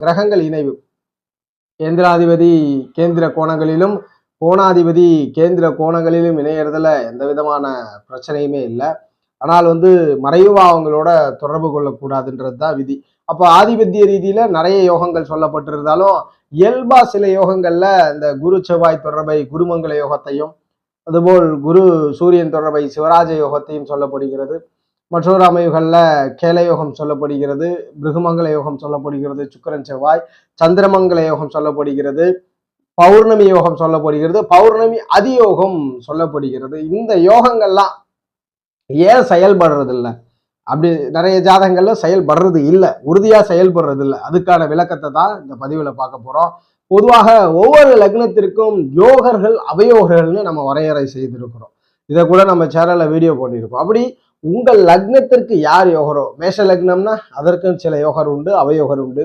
கிரகங்கள் இணைவு. கேந்திராதிபதி கேந்திர கோணங்களிலும் கோணாதிபதி கேந்திர கோணங்களிலும் இணையறதுல எந்த விதமான பிரச்சனையுமே இல்லை. ஆனால் மறைவு பாவங்களோட தொடர்பு கொள்ளக்கூடாதுன்றது தான் விதி. அப்போ ஆதிபத்திய ரீதியில நிறைய யோகங்கள் சொல்லப்பட்டிருந்தாலும் இயல்பா சில யோகங்கள்ல இந்த குரு செவ்வாய் தொடர்பை குருமங்கள யோகத்தையும், அதுபோல் குரு சூரியன் தொடர்பை சிவராஜ யோகத்தையும் சொல்லப்படுகிறது. மற்றொரு அமைவுகள்ல கேல யோகம் சொல்லப்படுகிறது, பிருகுமங்கல யோகம் சொல்லப்படுகிறது, சுக்கிரன் செவ்வாய், சந்திரமங்கல யோகம் சொல்லப்படுகிறது, பௌர்ணமி யோகம் சொல்லப்படுகிறது, பௌர்ணமி அதியோகம் சொல்லப்படுகிறது. இந்த யோகங்கள்லாம் ஏன் செயல்படுறது இல்லை? அப்படி நிறைய ஜாதகங்கள்ல செயல்படுறது இல்லை, உறுதியா செயல்படுறது இல்லை. அதுக்கான விளக்கத்தை தான் இந்த பதிவுல பார்க்க போறோம். பொதுவாக ஒவ்வொரு லக்னத்திற்கும் யோகர்கள் அவயோகர்கள்னு நம்ம வரையறை செய்திருக்கிறோம். இதை கூட நம்ம சேனல்ல வீடியோ போட்டிருக்கோம். அப்படி உங்கள் லக்னத்திற்கு யார் யோகரோ, மேஷ லக்னம்னா அதற்கும் சில யோகர் உண்டு, அவயோகர் உண்டு.